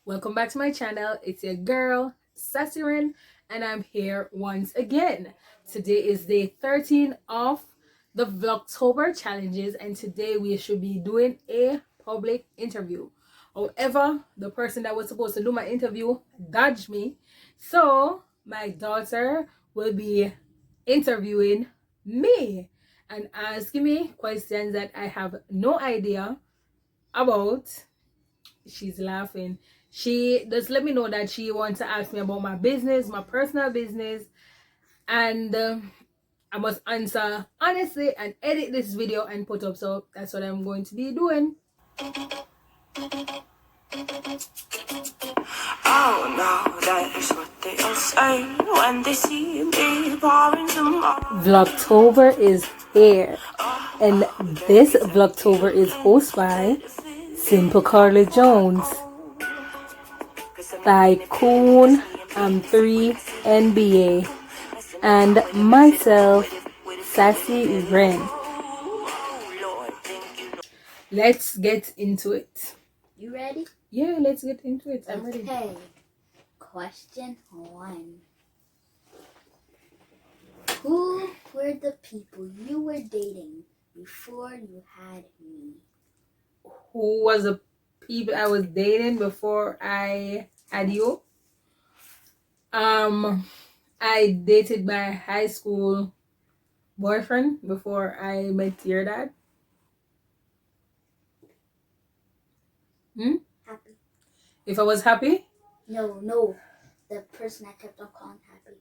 Welcome back to my channel. It's your girl Sassy Renn, and I'm here once again. Today is day 13 of the Vlogtober challenges, and today we should be doing a public interview. However, the person that was supposed to do my interview dodged me, so my daughter will be interviewing me and asking me questions that I have no idea about. She's laughing. She just let me know that she wants to ask me about my business, my personal business, and I must answer honestly and edit this video and put up. So that's what I'm going to be doing. Oh no, that is what they all say when they see me pouring tomorrow. Vlogtober is here, and this Vlogtober is hosted by Simple Karla Jones, Tycoon, I'm3 NBA, and myself, Sassy Renn. Let's get into it. You ready? Yeah, let's get into it. I'm ready. Okay. Question 1. Who were the people you were dating before you had me? Who was the people I was dating before I had you? I dated my high school boyfriend before I met your dad. Happy. If I was happy? No. The person I kept on calling Happy.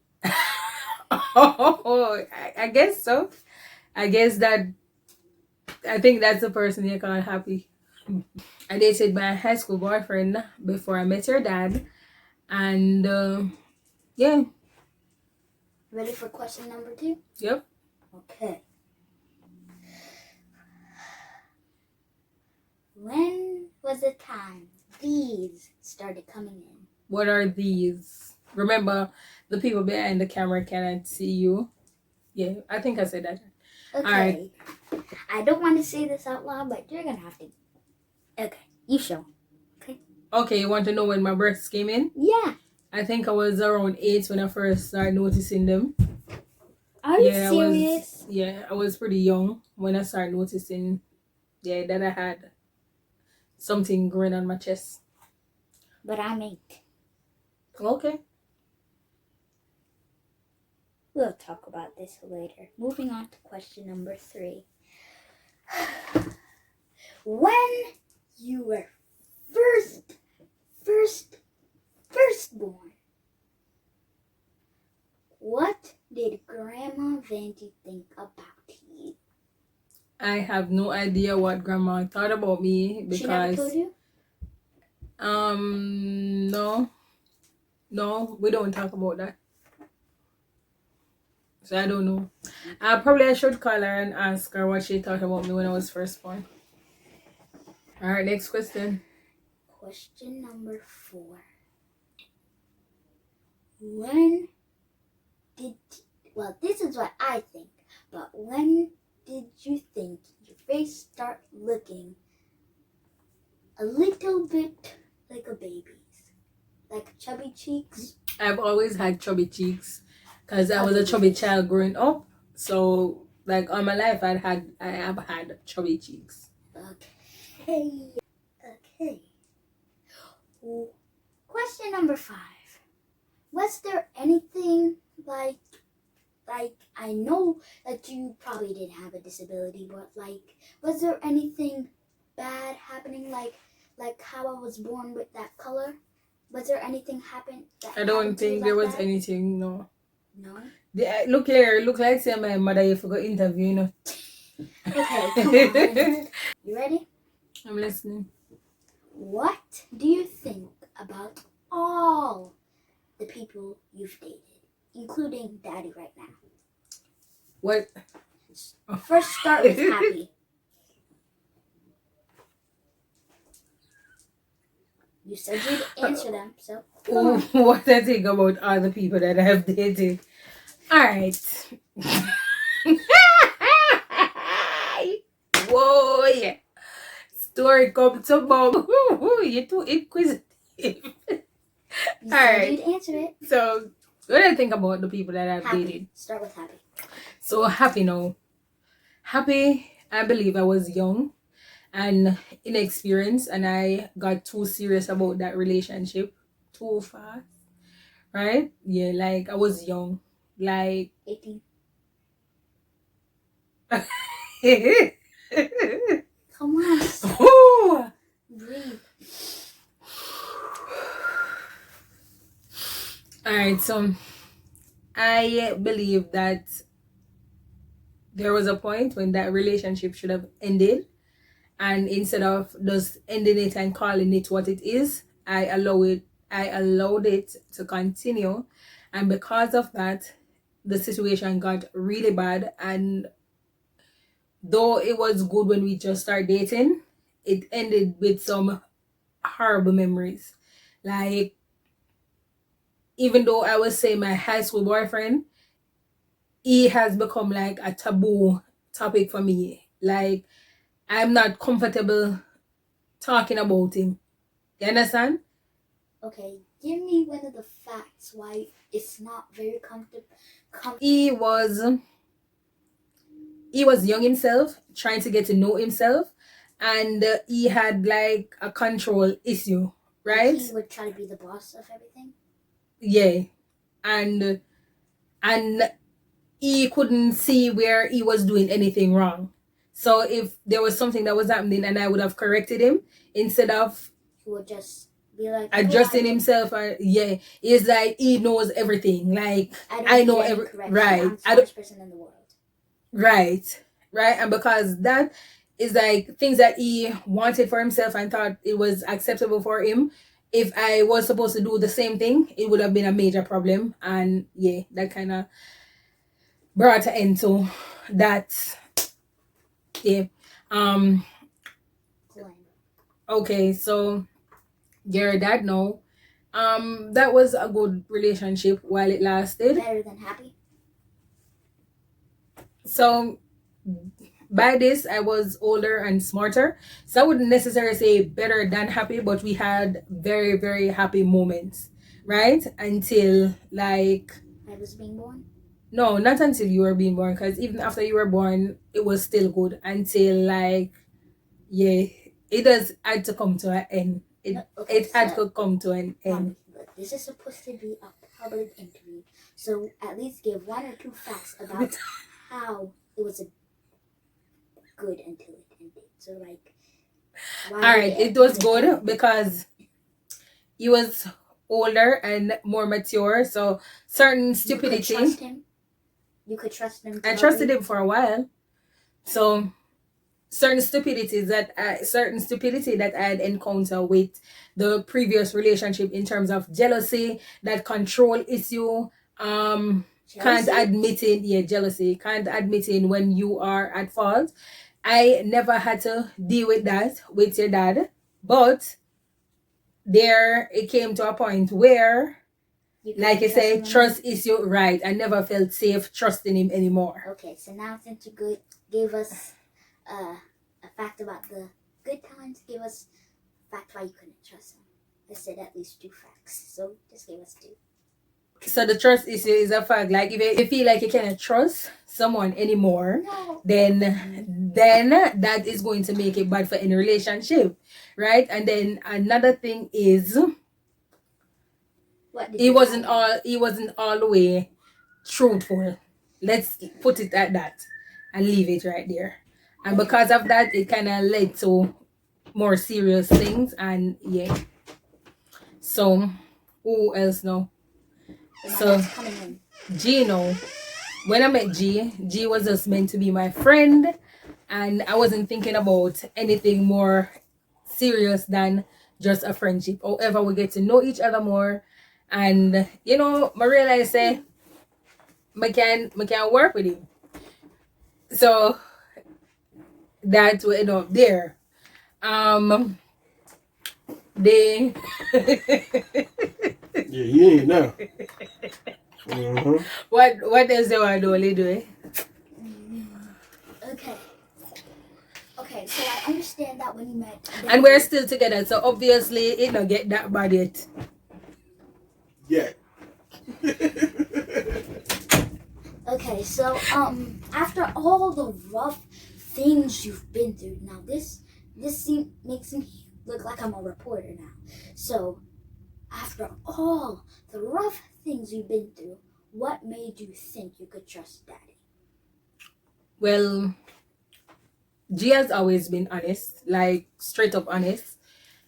Oh, I guess so. I think that's the person you call happy. I dated my high school boyfriend before I met your dad. And yeah. Ready for question number 2? Yep. Okay. When was the time these started coming in? What are these? Remember, the people behind the camera cannot see you. Yeah, I think I said that. Okay. All right. I don't want to say this out loud, but you're going to have to. Okay. You show. Okay, you want to know when my breasts came in? Yeah. I think I was around 8 when I first started noticing them. Are you serious? I was pretty young when I started noticing that I had something growing on my chest. But I'm 8. Okay. We'll talk about this later. Moving on to question number 3. When you were firstborn, what did Grandma Vandy think about you? I have no idea what Grandma thought about me because she never told you? No, we don't talk about that. So I don't know. I should call her and ask her what she thought about me when I was first born. Alright, next question. Question number 4. This is what I think, but when did you think your face start looking a little bit like a baby's? Like chubby cheeks? I've always had chubby cheeks because I was a chubby child growing up. So, like, all my life I have had chubby cheeks. Okay. Question number 5. Was there anything like I know that you probably didn't have a disability, but was there anything bad happening like how I was born with that color? Was there anything happen? I don't think there was anything, no. No? Look like say my mother you forgot interview, you know. Okay, come on. You ready? I'm listening. What do you think about all the people you've dated, including Daddy right now? What? First start with Happy. You said you'd answer them, so what I think about all the people that I have dated. Alright. Whoa, yeah. Story come to mom. You're too inquisitive. You All said right. you'd answer it. So, what do I think about the people that I've Happy. dated? Start with happy. So happy now. Happy, I believe I was young and inexperienced, and I got too serious about that relationship too fast. Right? Yeah, like I was young. Like 18. Ooh. Come on. Breathe. Alright, so I believe that there was a point when that relationship should have ended, and instead of just ending it and calling it what it is, I allowed it to continue, and because of that the situation got really bad. And though it was good when we just started dating, it ended with some horrible memories. Like, even though I was saying my high school boyfriend, he has become like a taboo topic for me. Like, I'm not comfortable talking about him. You understand? Okay, give me one of the facts why it's not very comfortable. He was young himself, trying to get to know himself, and he had like a control issue, right? He would try to be the boss of everything. Yeah, and he couldn't see where he was doing anything wrong. So if there was something that was happening and I would have corrected him, instead of He would just be like adjusting himself, yeah, it's like he knows everything. Like, I know every right. I'm the smartest person in the world. Right, right, and because that is like things that he wanted for himself and thought it was acceptable for him. If I was supposed to do the same thing, it would have been a major problem, and yeah, that kind of brought an end to that. Yeah. Okay, so your dad know. That was a good relationship while it lasted. Better than happy. So by this, I was older and smarter. So I wouldn't necessarily say better than happy, but we had very, very happy moments, right? Until like I was being born. No, not until you were being born, because even after you were born, it was still good until like, yeah, it does had to come to an end. It had to come to an end. But this is supposed to be a public interview, so at least give one or two facts about how it was a good until it ended. So like, all right, it was good because he was older and more mature, so certain stupidity. You could trust him. You could trust him. I trusted him for a while, so certain stupidity that I had encountered with the previous relationship in terms of jealousy, that control issue, can't admitting jealousy, can't admitting when you are at fault. I never had to deal with that with your dad, but there it came to a point where, like I said, trust issue, right? I never felt safe trusting him anymore. Okay, so now since you gave us a fact about the good times, give us a fact why you couldn't trust him. I said at least two facts, so just give us two. So the trust issue is a fact. Like, if you feel like you cannot trust someone anymore, then that is going to make it bad for any relationship, right? And then another thing is, he wasn't all the way truthful. Let's put it at that and leave it right there. And because of that, it kind of led to more serious things. And yeah, so who else now? So Gino, when I met G was just meant to be my friend, and I wasn't thinking about anything more serious than just a friendship. However, we get to know each other more, and you know, I realized I can work with him. So that's what ended up there. They yeah, you ain't now. What else do I do? Okay. Okay, so I understand that when you met. And we're still together, so obviously it don't get that bad yet. Yeah. Okay, so after all the rough things you've been through, now this makes me look like I'm a reporter now. So after all the rough things you've been through, what made you think you could trust Daddy? Well, G has always been honest, like straight up honest,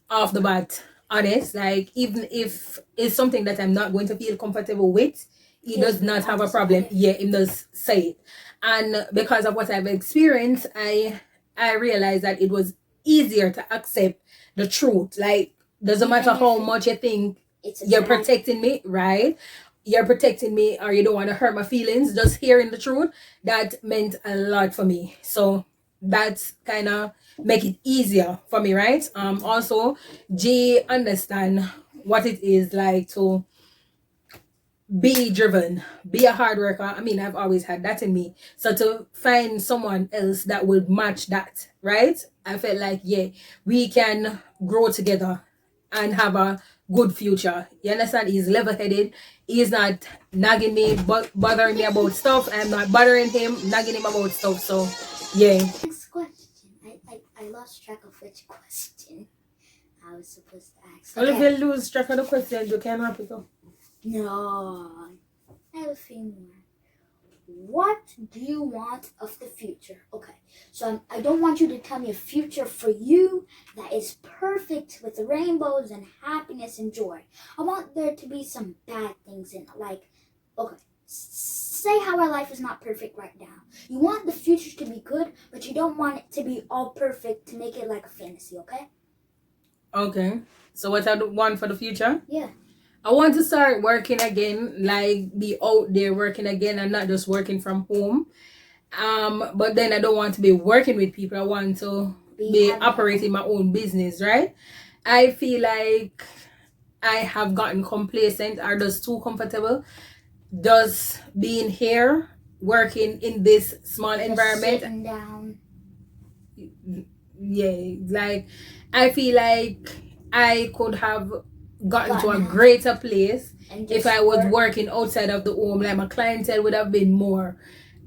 off the bat honest. Like even if it's something that I'm not going to feel comfortable with, he does not have a problem. Yeah, he does say it. And because of what I've experienced, I realized that it was easier to accept the truth. Like doesn't matter how much you think you're protecting me, right? You're protecting me or you don't want to hurt my feelings. Just hearing the truth, that meant a lot for me. So that's kind of make it easier for me, right? Also Jay understand what it is like to be driven, be a hard worker. I mean, I've always had that in me. So to find someone else that would match that, right? I felt like, yeah, we can grow together and have a good future. You understand? He's level-headed. He's not nagging me, but bothering me about stuff. I'm not bothering him, nagging him about stuff. So, yeah. Next question. I lost track of which question I was supposed to ask. Well, if you lose track of the question, you can wrap it up. No, I have a few more. What do you want of the future? Okay, so I don't want you to tell me a future for you that is perfect with rainbows and happiness and joy. I want there to be some bad things in it. Like, okay, say how our life is not perfect right now. You want the future to be good, but you don't want it to be all perfect to make it like a fantasy, okay? Okay. So what I want for the future? Yeah. I want to start working again, like be out there working again and not just working from home. But then I don't want to be working with people. I want to be operating my own business, right? I feel like I have gotten complacent or just too comfortable just being here, working in this small environment. Sitting down. Yeah, like I feel like I could have gotten to a greater place if I was working outside of the home. Like my clientele would have been more,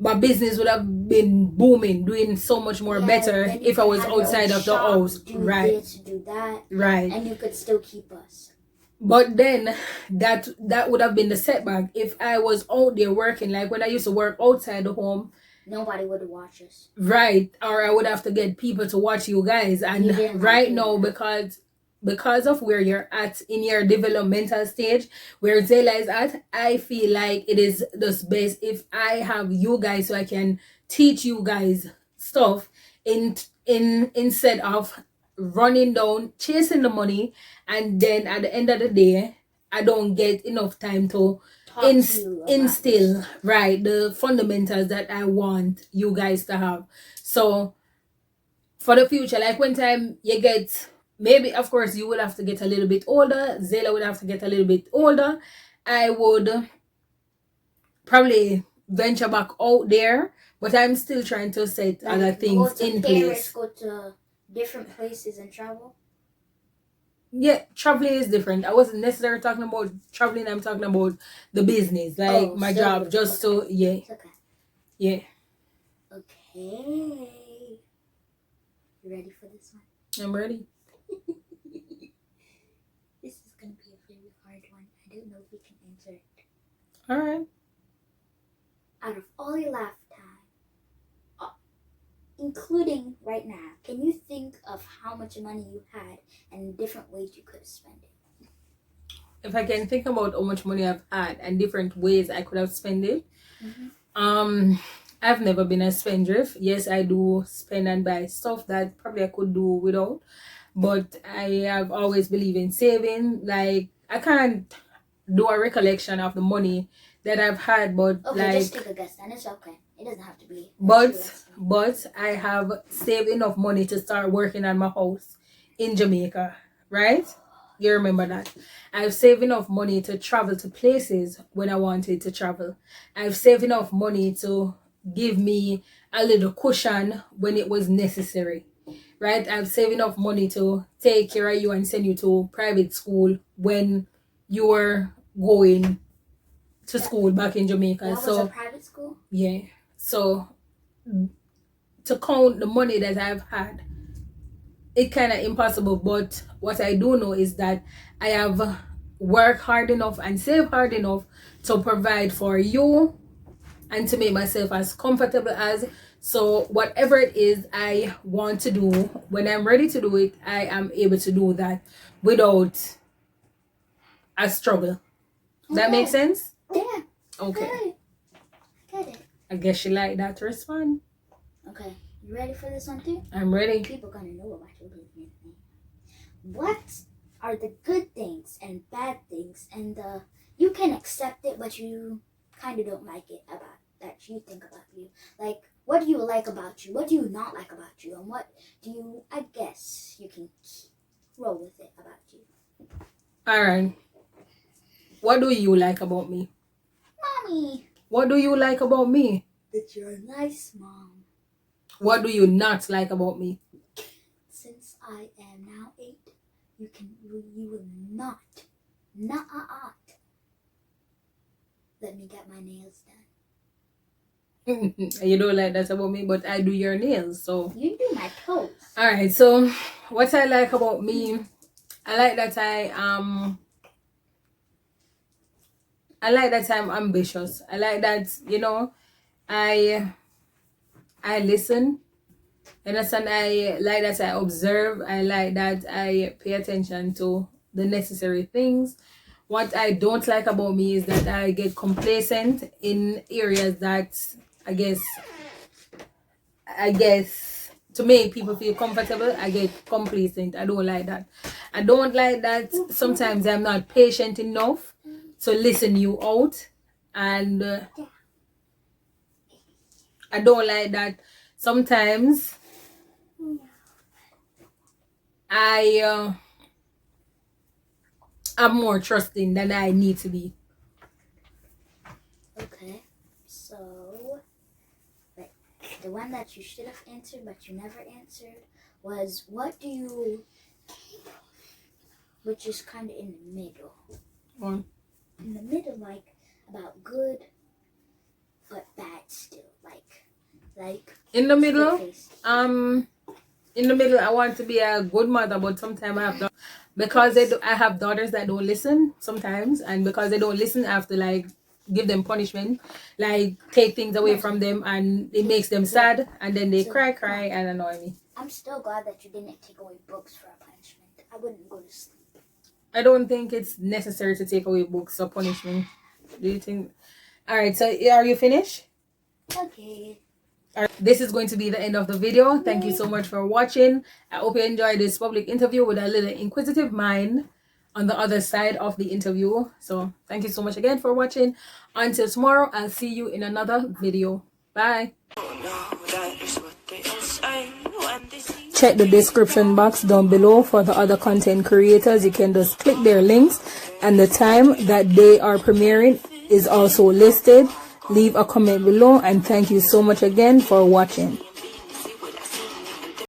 my business would have been booming, doing so much more better if I was outside of the house. Right. This, do that. Right. And you could still keep us. But then that would have been the setback if I was out there working. Like when I used to work outside the home, nobody would watch us. Right. Or I would have to get people to watch you guys. And right now, because of where you're at in your developmental stage, where Zayla is at, I feel like it is just best if I have you guys so I can teach you guys stuff instead of running down, chasing the money, and then at the end of the day, I don't get enough time to instill right the fundamentals that I want you guys to have. So for the future, like when time you get, maybe of course you would have to get a little bit older, Zayla would have to get a little bit older, I would probably venture back out there, but I'm still trying to set other things in place. Go to different places and travel. Yeah, traveling is different. I wasn't necessarily talking about traveling. I'm talking about the business, like my job, just so yeah. Okay. Yeah. Okay. You ready for this one? I'm ready. This is gonna be a very hard one. I don't know if we can answer it. All right. Out of all your lifetime, including right now, can you think of how much money you had and different ways you could spend it? If I can think about how much money I've had and different ways I could have spent it, I've never been a spendthrift. Yes, I do spend and buy stuff that probably I could do without, but I have always believed in saving. Like I can't do a recollection of the money that I've had, but okay, just take a guess then. It's okay. It doesn't have to be. But I have saved enough money to start working on my house in Jamaica, right? You remember that. I've saved enough money to travel to places when I wanted to travel. I've saved enough money to give me a little cushion when it was necessary. right? I've saved enough money to take care of you and send you to private school when you were going to school back in Jamaica. That was a private school? Yeah. So to count the money that I've had, it's kind of impossible. But what I do know is that I have worked hard enough and saved hard enough to provide for you and to make myself as comfortable as. So whatever it is I want to do, when I'm ready to do it, I am able to do that without a struggle. That makes sense? Yeah. Okay. Get it. I guess you like that response. Okay. You ready for this one too? I'm ready. People gonna know about your business. What are the good things and bad things, and you can accept it, but you kind of don't like it about that you think about you? Like, what do you like about you? What do you not like about you? And what do you? I guess you can roll with it about you. All right. What do you like about me? Mommy. What do you like about me? That you're a nice mom. What do you not like about me? Since I am now 8, you will not let me get my nails done. You don't like that about me, but I do your nails, so. You do my toes. All right. So, what I like about me, I like that I'm ambitious. I like that, you know, I listen. Understand? I like that I observe. I like that I pay attention to the necessary things. What I don't like about me is that I get complacent in areas that I guess to make people feel comfortable, I get complacent. I don't like that. I don't like that sometimes I'm not patient enough to listen you out, and I don't like that sometimes I'm more trusting than I need to be. Okay, so the one that you should have answered but you never answered was, what do you, which is kind of in the middle. In the middle, like about good but bad still, like in the middle, I want to be a good mother, but sometimes I have because I have daughters that don't listen sometimes, and because they don't listen, I have to like give them punishment, like take things away from them, and it makes them sad, and then they cry and annoy me. I'm still glad that you didn't take away books for a punishment. I wouldn't go to sleep. I don't think it's necessary to take away books or punishment. Do you think? All right, so are you finished? Okay. This is going to be the end of the video. Thank you so much for watching. I hope you enjoyed this public interview with a little inquisitive mind on the other side of the interview. So thank you so much again for watching. Until tomorrow, I'll see you in another video. Bye. Check the description box down below for the other content creators. You can just click their links, and the time that they are premiering is also listed. Leave a comment below, and thank you so much again for watching.